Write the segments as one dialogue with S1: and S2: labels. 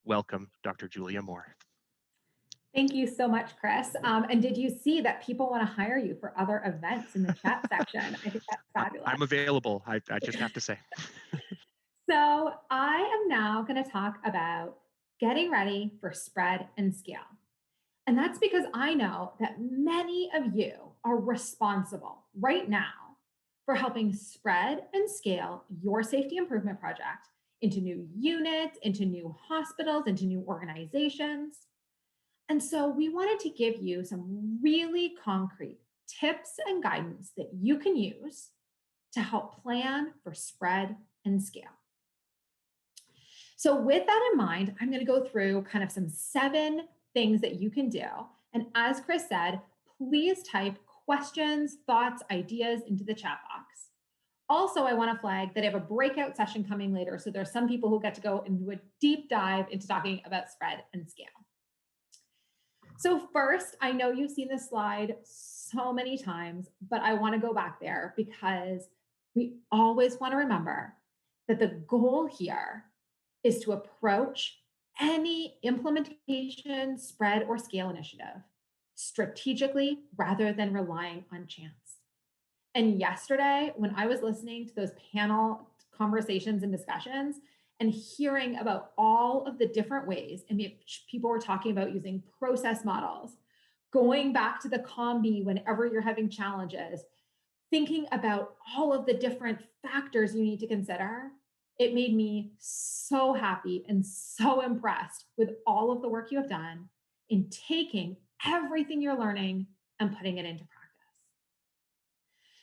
S1: welcome Dr. Julia Moore.
S2: Thank you so much, Chris. And did you see that people want to hire you for other events in the chat section? I think that's fabulous.
S1: I'm available. I just have to say.
S2: So I am now going to talk about getting ready for spread and scale. And that's because I know that many of you are responsible right now for helping spread and scale your safety improvement project into new units, into new hospitals, into new organizations. And so we wanted to give you some really concrete tips and guidance that you can use to help plan for spread and scale. So with that in mind, I'm going to go through kind of some 7 things that you can do. And as Chris said, please type questions, thoughts, ideas into the chat box. Also, I want to flag that I have a breakout session coming later. So there's some people who get to go into a deep dive into talking about spread and scale. So first, I know you've seen this slide so many times, but I want to go back there because we always want to remember that the goal here is to approach any implementation, spread, or scale initiative strategically rather than relying on chance. And yesterday, when I was listening to those panel conversations and discussions and hearing about all of the different ways in which people were talking about using process models, going back to the combi whenever you're having challenges, thinking about all of the different factors you need to consider, it made me so happy and so impressed with all of the work you have done in taking everything you're learning and putting it into practice.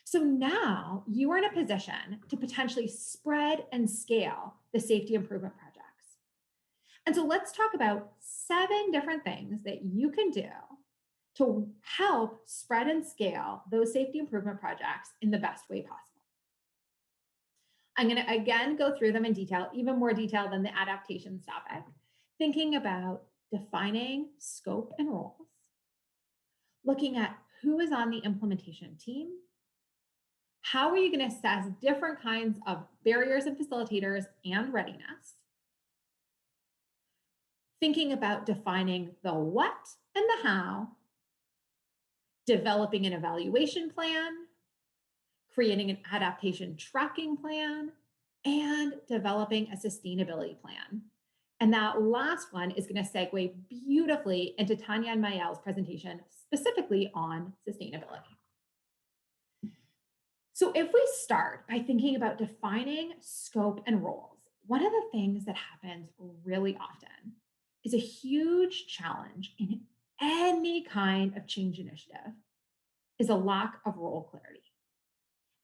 S2: So now you are in a position to potentially spread and scale the safety improvement projects. And so let's talk about 7 different things that you can do to help spread and scale those safety improvement projects in the best way possible. I'm going to again go through them in detail, even more detail than the adaptations topic, thinking about defining scope and roles, looking at who is on the implementation team, how are you going to assess different kinds of barriers and facilitators and readiness, thinking about defining the what and the how, developing an evaluation plan, creating an adaptation tracking plan, and developing a sustainability plan. And that last one is going to segue beautifully into Tanya and Mael's presentation, specifically on sustainability. So if we start by thinking about defining scope and roles, one of the things that happens really often is a huge challenge in any kind of change initiative is a lack of role clarity.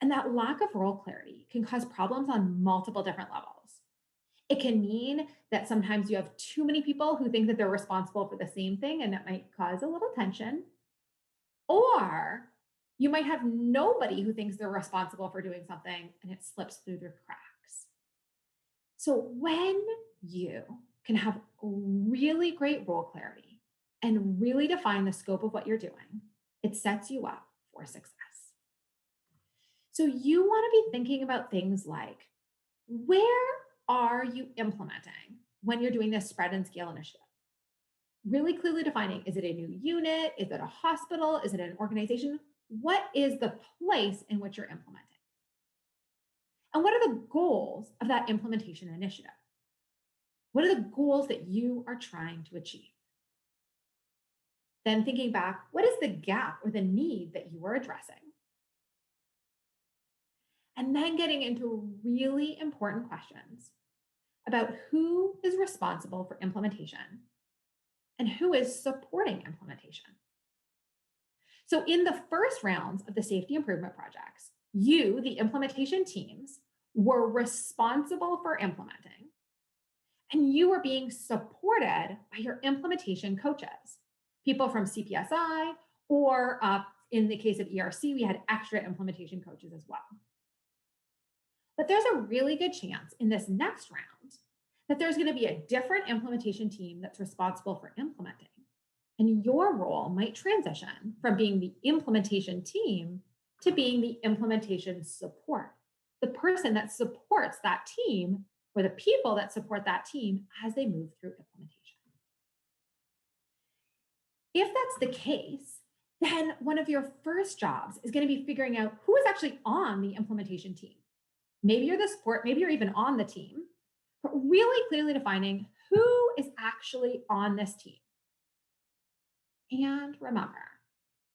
S2: And that lack of role clarity can cause problems on multiple different levels. It can mean that sometimes you have too many people who think that they're responsible for the same thing, and that might cause a little tension. Or you might have nobody who thinks they're responsible for doing something and it slips through the cracks. So when you can have really great role clarity and really define the scope of what you're doing, it sets you up for success. So you want to be thinking about things like, where are you implementing when you're doing this spread and scale initiative? Really clearly defining, is it a new unit? Is it a hospital? Is it an organization? What is the place in which you're implementing? And what are the goals of that implementation initiative? What are the goals that you are trying to achieve? Then thinking back, what is the gap or the need that you are addressing? And then getting into really important questions about who is responsible for implementation and who is supporting implementation. So in the first rounds of the safety improvement projects, you, the implementation teams, were responsible for implementing, and you were being supported by your implementation coaches, people from CPSI, or in the case of ERC, we had extra implementation coaches as well. But there's a really good chance in this next round that there's going to be a different implementation team that's responsible for implementing. And your role might transition from being the implementation team to being the implementation support, the person that supports that team or the people that support that team as they move through implementation. If that's the case, then one of your first jobs is going to be figuring out who is actually on the implementation team. Maybe you're the support, maybe you're even on the team, but really clearly defining who is actually on this team. And remember,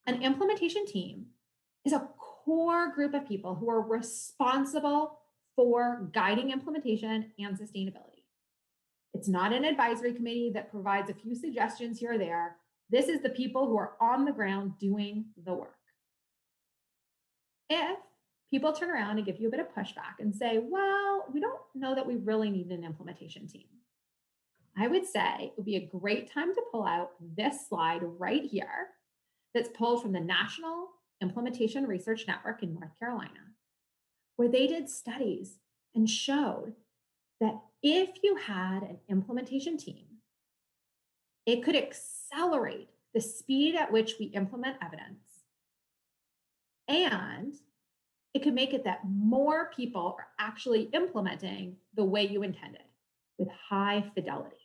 S2: an implementation team is a core group of people who are responsible for guiding implementation and sustainability. It's not an advisory committee that provides a few suggestions here or there. This is the people who are on the ground doing the work. If people turn around and give you a bit of pushback and say, well, we don't know that we really need an implementation team, I would say it would be a great time to pull out this slide right here that's pulled from the National Implementation Research Network in North Carolina, where they did studies and showed that if you had an implementation team, it could accelerate the speed at which we implement evidence, and it could make it that more people are actually implementing the way you intended with high fidelity.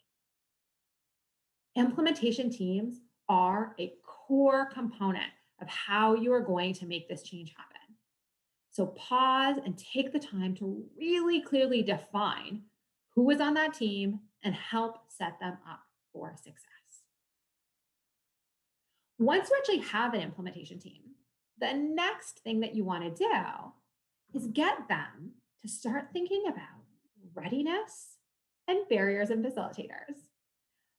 S2: Implementation teams are a core component of how you are going to make this change happen. So pause and take the time to really clearly define who is on that team and help set them up for success. Once you actually have an implementation team, the next thing that you want to do is get them to start thinking about readiness and barriers and facilitators.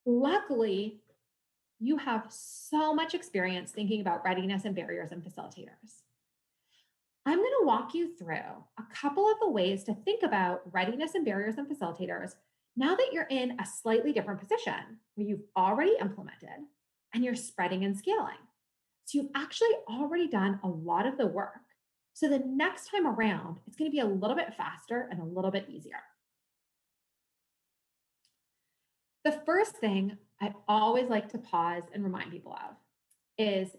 S2: Luckily, you have so much experience thinking about readiness and barriers and facilitators. I'm going to walk you through a couple of the ways to think about readiness and barriers and facilitators now that you're in a slightly different position where you've already implemented and you're spreading and scaling. So you've actually already done a lot of the work. So the next time around, it's going to be a little bit faster and a little bit easier. The first thing I always like to pause and remind people of is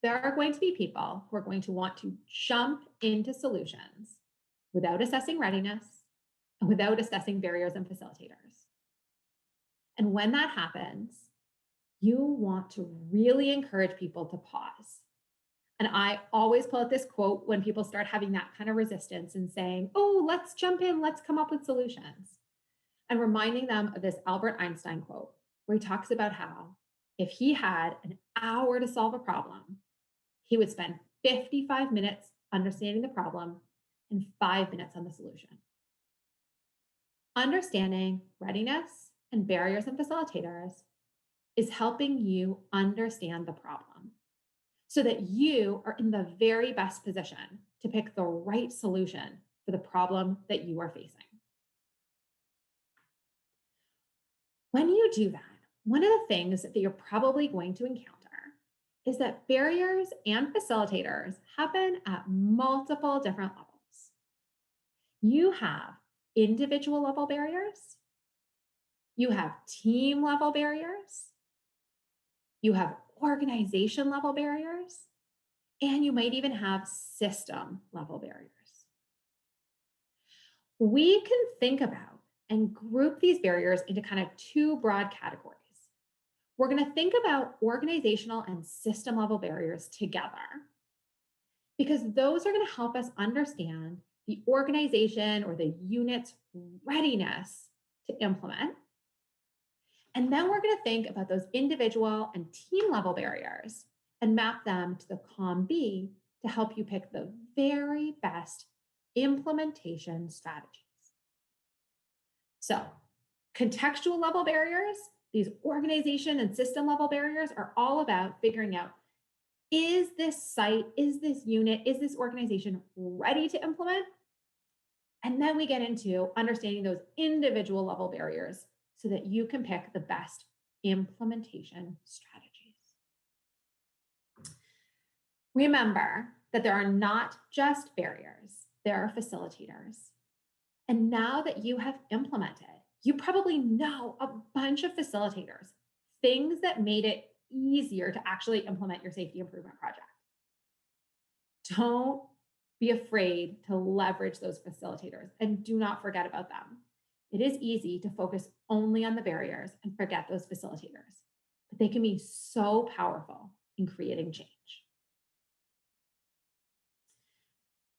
S2: there are going to be people who are going to want to jump into solutions without assessing readiness and without assessing barriers and facilitators. And when that happens, you want to really encourage people to pause. And I always pull out this quote when people start having that kind of resistance and saying, oh, let's jump in, let's come up with solutions. And reminding them of this Albert Einstein quote, where he talks about how if he had an hour to solve a problem, he would spend 55 minutes understanding the problem and 5 minutes on the solution. Understanding readiness and barriers and facilitators is helping you understand the problem so that you are in the very best position to pick the right solution for the problem that you are facing. When you do that, one of the things that you're probably going to encounter is that barriers and facilitators happen at multiple different levels. You have individual level barriers, you have team level barriers, you have organization level barriers, and you might even have system level barriers. We can think about and group these barriers into kind of two broad categories. We're going to think about organizational and system level barriers together because those are going to help us understand the organization or the unit's readiness to implement. And then we're going to think about those individual and team level barriers and map them to the COM-B to help you pick the very best implementation strategies. So, contextual level barriers, these organization and system level barriers are all about figuring out, is this site, is this unit, is this organization ready to implement? And then we get into understanding those individual level barriers so that you can pick the best implementation strategies. Remember that there are not just barriers, there are facilitators. And now that you have implemented, you probably know a bunch of facilitators, things that made it easier to actually implement your safety improvement project. Don't be afraid to leverage those facilitators and do not forget about them. It is easy to focus only on the barriers and forget those facilitators. but they can be so powerful in creating change.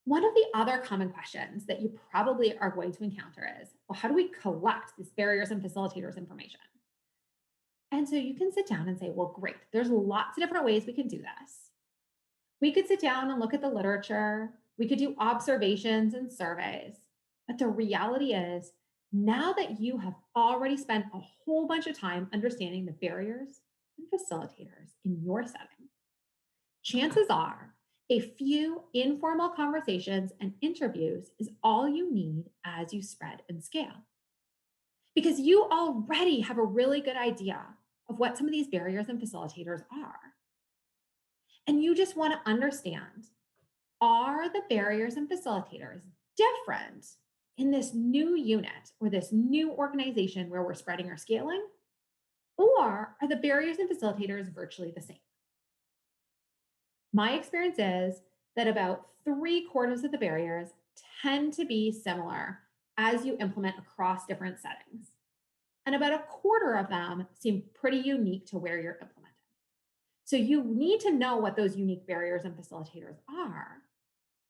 S2: One of the other common questions that you probably are going to encounter is, well, how do we collect this barriers and facilitators information? And so you can sit down and say, well, great, there's lots of different ways we can do this. We could sit down and look at the literature. We could do observations and surveys. But the reality is, now that you have already spent a whole bunch of time understanding the barriers and facilitators in your setting, chances are a few informal conversations and interviews is all you need as you spread and scale. Because you already have a really good idea of what some of these barriers and facilitators are. And you just want to understand, are the barriers and facilitators different in this new unit or this new organization where we're spreading or scaling? Or are the barriers and facilitators virtually the same? My experience is that about 3/4 of the barriers tend to be similar as you implement across different settings. And about 1/4 of them seem pretty unique to where you're implementing. So you need to know what those unique barriers and facilitators are,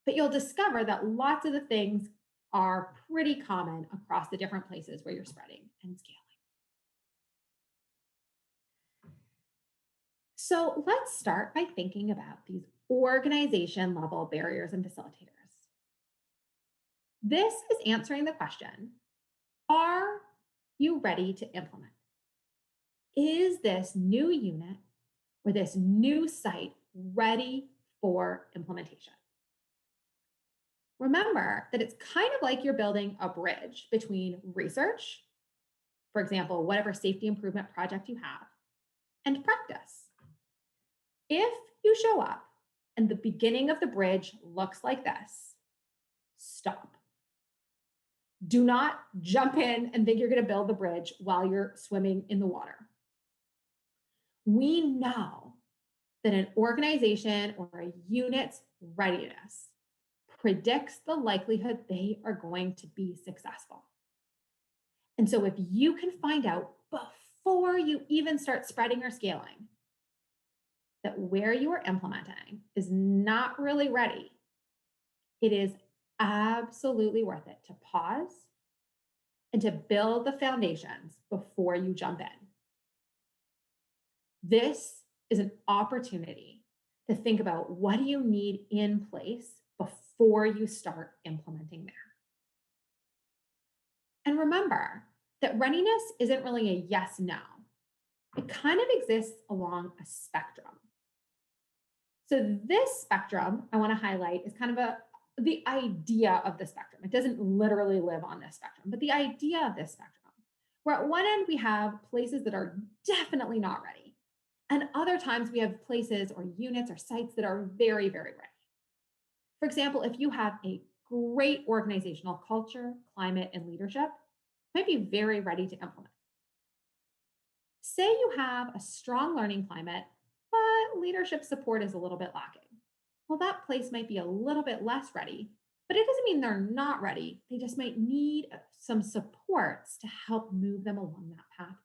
S2: but you'll discover that lots of the things are pretty common across the different places where you're spreading and scaling. So let's start by thinking about these organization level barriers and facilitators. This is answering the question, are you ready to implement? Is this new unit or this new site ready for implementation? Remember that it's kind of like you're building a bridge between research, for example, whatever safety improvement project you have, and practice. If you show up and the beginning of the bridge looks like this, stop. Do not jump in and think you're going to build the bridge while you're swimming in the water. We know that an organization or a unit's readiness predicts the likelihood they are going to be successful. And so if you can find out before you even start spreading or scaling that where you are implementing is not really ready, it is absolutely worth it to pause and to build the foundations before you jump in. This is an opportunity to think about, what do you need in place before you start implementing there. And remember that readiness isn't really a yes, no. It kind of exists along a spectrum. So this spectrum I want to highlight is kind of the idea of the spectrum. It doesn't literally live on this spectrum, but the idea of this spectrum, where at one end we have places that are definitely not ready, and other times we have places or units or sites that are very, very ready. For example, if you have a great organizational culture, climate, and leadership, you might be very ready to implement. Say you have a strong learning climate, but leadership support is a little bit lacking. Well, that place might be a little bit less ready, but it doesn't mean they're not ready. They just might need some supports to help move them along that pathway.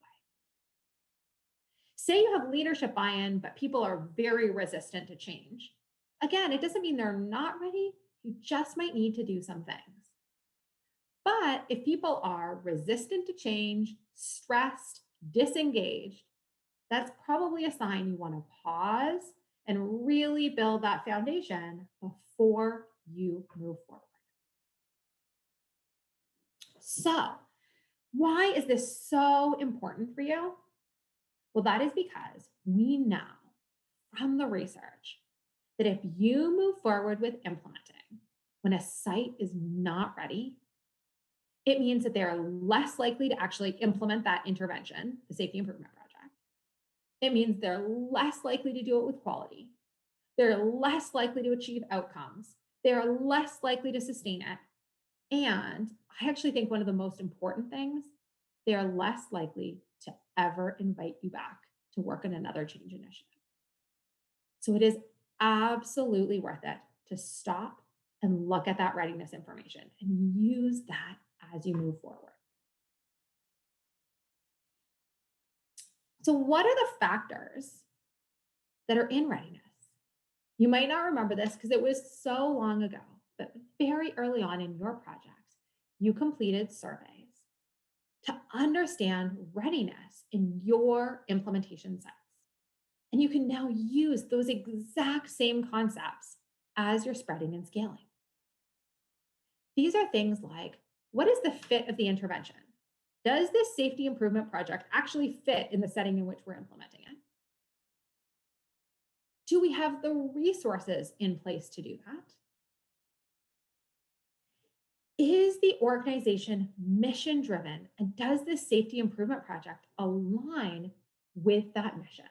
S2: Say you have leadership buy in, but people are very resistant to change. Again, it doesn't mean they're not ready. You just might need to do some things. But if people are resistant to change, stressed, disengaged, that's probably a sign you want to pause and really build that foundation before you move forward. So, why is this so important for you? Well, that is because we know from the research that if you move forward with implementing when a site is not ready, it means that they're less likely to actually implement that intervention, the safety improvement project. It means they're less likely to do it with quality. They're less likely to achieve outcomes. They're less likely to sustain it. And I actually think one of the most important things, they are less likely to ever invite you back to work on another change initiative. So it is absolutely worth it to stop and look at that readiness information and use that as you move forward. So, what are the factors that are in readiness? You might not remember this because it was so long ago, but very early on in your project, you completed surveys to understand readiness in your implementation sets. And you can now use those exact same concepts as you're spreading and scaling. These are things like, what is the fit of the intervention? Does this safety improvement project actually fit in the setting in which we're implementing it? Do we have the resources in place to do that? Is the organization mission driven? And does this safety improvement project align with that mission?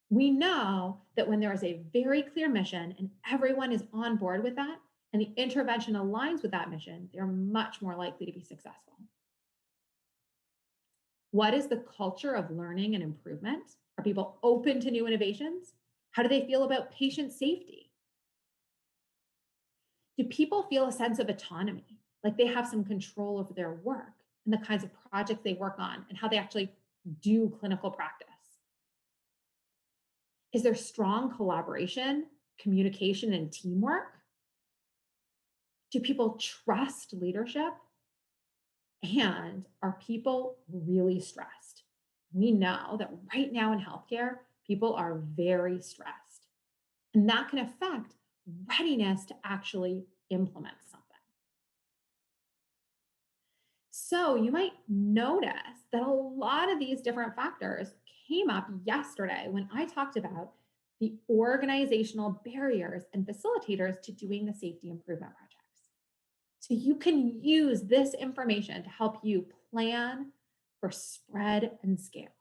S2: We know that when there is a very clear mission and everyone is on board with that, and the intervention aligns with that mission, they're much more likely to be successful. What is the culture of learning and improvement? Are people open to new innovations? How do they feel about patient safety? Do people feel a sense of autonomy, like they have some control over their work and the kinds of projects they work on and how they actually do clinical practice? Is there strong collaboration, communication, and teamwork? Do people trust leadership? And are people really stressed? We know that right now in healthcare, people are very stressed, and that can affect readiness to actually implement something. So you might notice that a lot of these different factors came up yesterday when I talked about the organizational barriers and facilitators to doing the safety improvement projects. So you can use this information to help you plan for spread and scale.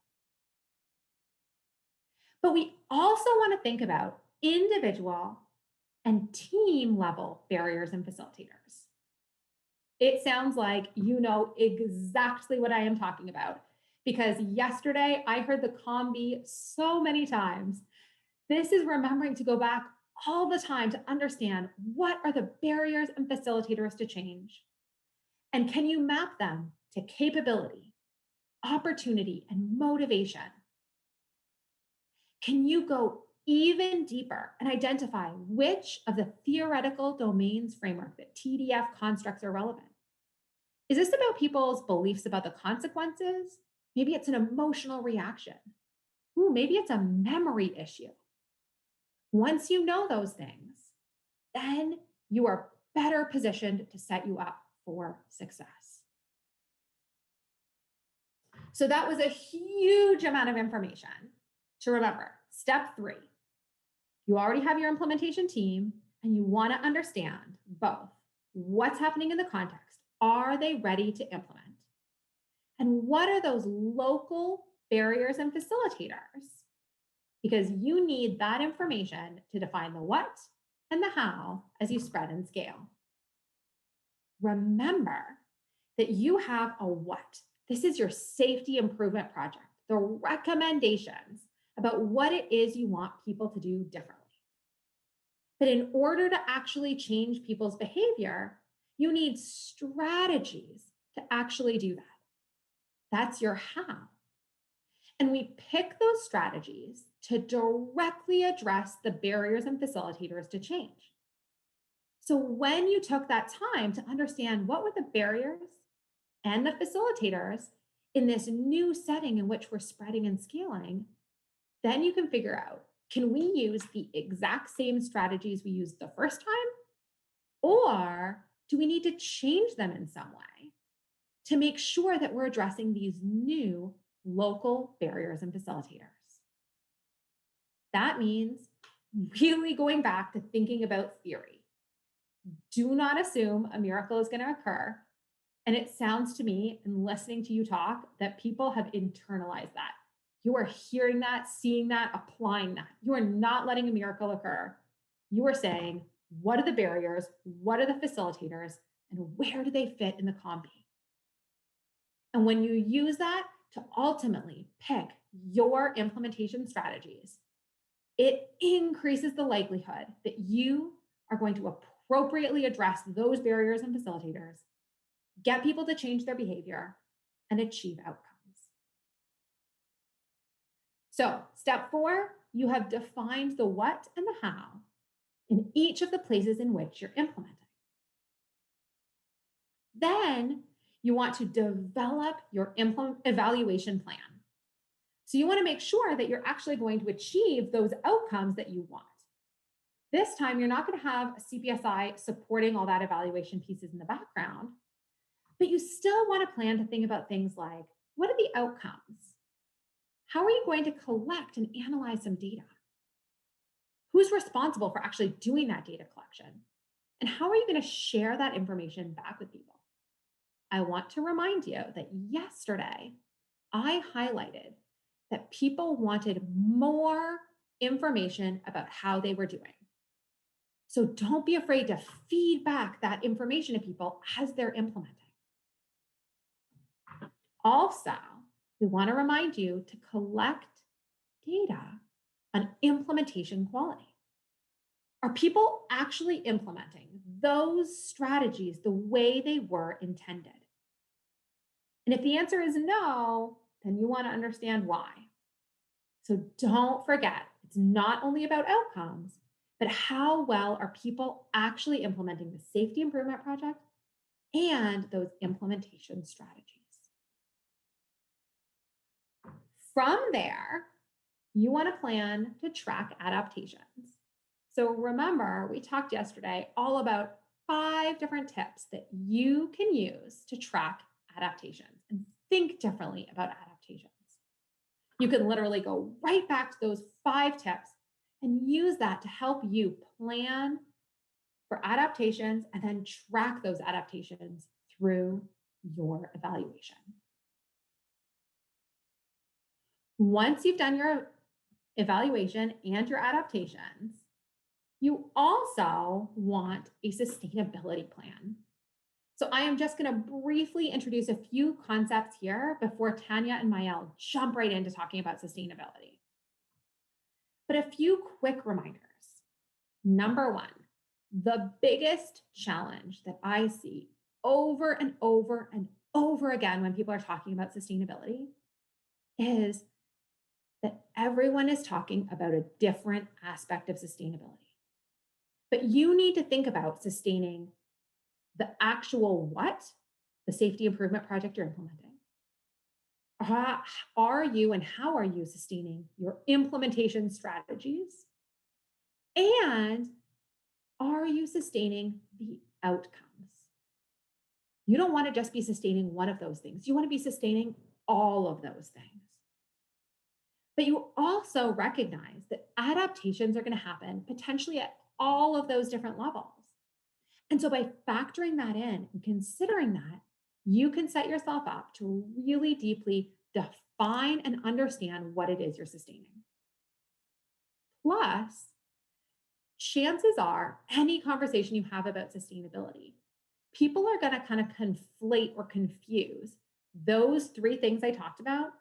S2: But we also want to think about individual and team level barriers and facilitators. It sounds like you know exactly what I am talking about because yesterday I heard the combi so many times. This is remembering to go back all the time to understand what are the barriers and facilitators to change. And can you map them to capability, opportunity, and motivation? Can you go even deeper and identify which of the theoretical domains framework that TDF constructs are relevant? Is this about people's beliefs about the consequences? Maybe it's an emotional reaction. Ooh, maybe it's a memory issue. Once you know those things, then you are better positioned to set you up for success. So that was a huge amount of information to remember. Step 3, you already have your implementation team and you want to understand both what's happening in the context. Are they ready to implement? And what are those local barriers and facilitators? Because you need that information to define the what and the how as you spread and scale. Remember that you have a what. This is your safety improvement project, the recommendations about what it is you want people to do differently. But in order to actually change people's behavior, you need strategies to actually do that. That's your how. And we pick those strategies to directly address the barriers and facilitators to change. So when you took that time to understand what were the barriers and the facilitators in this new setting in which we're spreading and scaling, then you can figure out, can we use the exact same strategies we used the first time? Or do we need to change them in some way to make sure that we're addressing these new local barriers and facilitators? That means really going back to thinking about theory. Do not assume a miracle is going to occur. And it sounds to me, in listening to you talk, that people have internalized that. You are hearing that, seeing that, applying that. You are not letting a miracle occur. You are saying, what are the barriers? What are the facilitators? And where do they fit in the combi? And when you use that to ultimately pick your implementation strategies, it increases the likelihood that you are going to appropriately address those barriers and facilitators, get people to change their behavior, and achieve outcomes. So, step 4, you have defined the what and the how in each of the places in which you're implementing. Then you want to develop your evaluation plan. So you want to make sure that you're actually going to achieve those outcomes that you want. This time, you're not going to have a CPSI supporting all that evaluation pieces in the background, but you still want to plan to think about things like, what are the outcomes? How are you going to collect and analyze some data? Who's responsible for actually doing that data collection? And how are you going to share that information back with people? I want to remind you that yesterday I highlighted that people wanted more information about how they were doing. So don't be afraid to feed back that information to people as they're implementing. Also, we want to remind you to collect data on implementation quality. Are people actually implementing those strategies the way they were intended? And if the answer is no, then you want to understand why. So don't forget, it's not only about outcomes, but how well are people actually implementing the safety improvement project and those implementation strategies. From there, you want to plan to track adaptations. So remember, we talked yesterday all about 5 different tips that you can use to track adaptations and think differently about adaptations. You can literally go right back to those 5 tips and use that to help you plan for adaptations and then track those adaptations through your evaluation. Once you've done your evaluation and your adaptations, you also want a sustainability plan. So I am just going to briefly introduce a few concepts here before Tanya and Mael jump right into talking about sustainability. But a few quick reminders. Number 1, the biggest challenge that I see over and over and over again when people are talking about sustainability is that everyone is talking about a different aspect of sustainability. But you need to think about sustaining the actual what, the safety improvement project you're implementing. Are you and how are you sustaining your implementation strategies? And are you sustaining the outcomes? You don't want to just be sustaining one of those things. You want to be sustaining all of those things. But you also recognize that adaptations are going to happen potentially at all of those different levels. And so by factoring that in and considering that, you can set yourself up to really deeply define and understand what it is you're sustaining. Plus, chances are any conversation you have about sustainability, people are going to kind of conflate or confuse those 3 things I talked about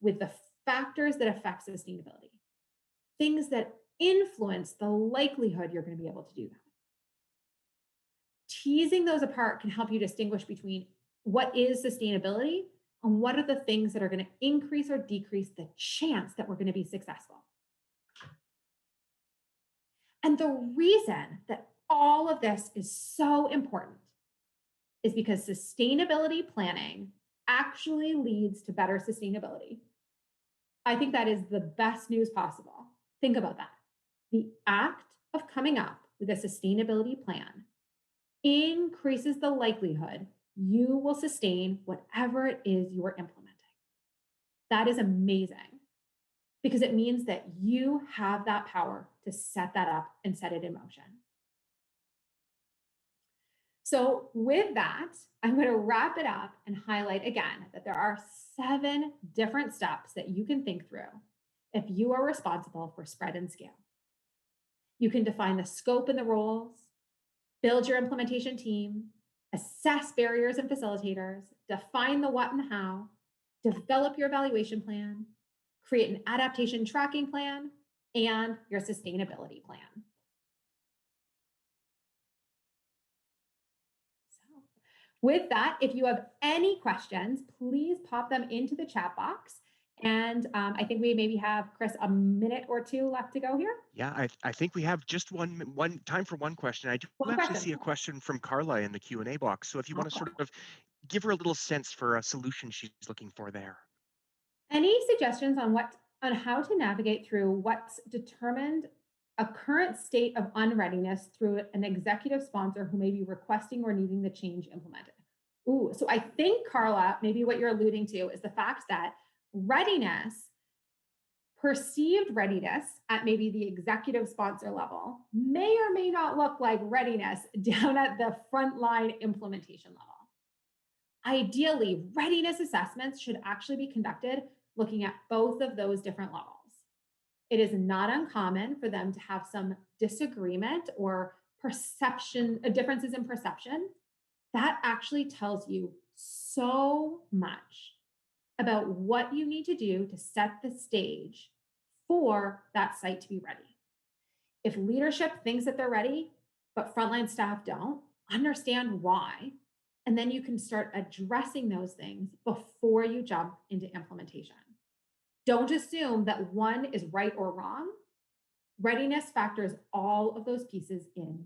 S2: with the factors that affect sustainability, things that influence the likelihood you're going to be able to do that. Teasing those apart can help you distinguish between what is sustainability and what are the things that are going to increase or decrease the chance that we're going to be successful. And the reason that all of this is so important is because sustainability planning actually leads to better sustainability. I think that is the best news possible. Think about that. The act of coming up with a sustainability plan increases the likelihood you will sustain whatever it is you are implementing. That is amazing because it means that you have that power to set that up and set it in motion. So with that, I'm going to wrap it up and highlight again that there are 7 different steps that you can think through if you are responsible for spread and scale. You can define the scope and the roles, build your implementation team, assess barriers and facilitators, define the what and the how, develop your evaluation plan, create an adaptation tracking plan, and your sustainability plan. So, with that, if you have any questions, please pop them into the chat box. And I think we maybe have, Chris, a minute or two left to go here.
S1: Yeah, I think we have just one time for one question. I do
S2: One
S1: actually
S2: question.
S1: see a question from Carla in the Q&A box. So if you want to sort
S2: Awesome.
S1: of give her a little sense for a solution she's looking for there.
S2: Any suggestions on how to navigate through what's determined a current state of unreadiness through an executive sponsor who may be requesting or needing the change implemented? Ooh, so I think, Carla, maybe what you're alluding to is the fact that readiness, perceived readiness at maybe the executive sponsor level, may or may not look like readiness down at the frontline implementation level. Ideally, readiness assessments should actually be conducted looking at both of those different levels. It is not uncommon for them to have some disagreement or perception, differences in perception. That actually tells you so much about what you need to do to set the stage for that site to be ready. If leadership thinks that they're ready, but frontline staff don't, understand why. And then you can start addressing those things before you jump into implementation. Don't assume that one is right or wrong. Readiness factors all of those pieces in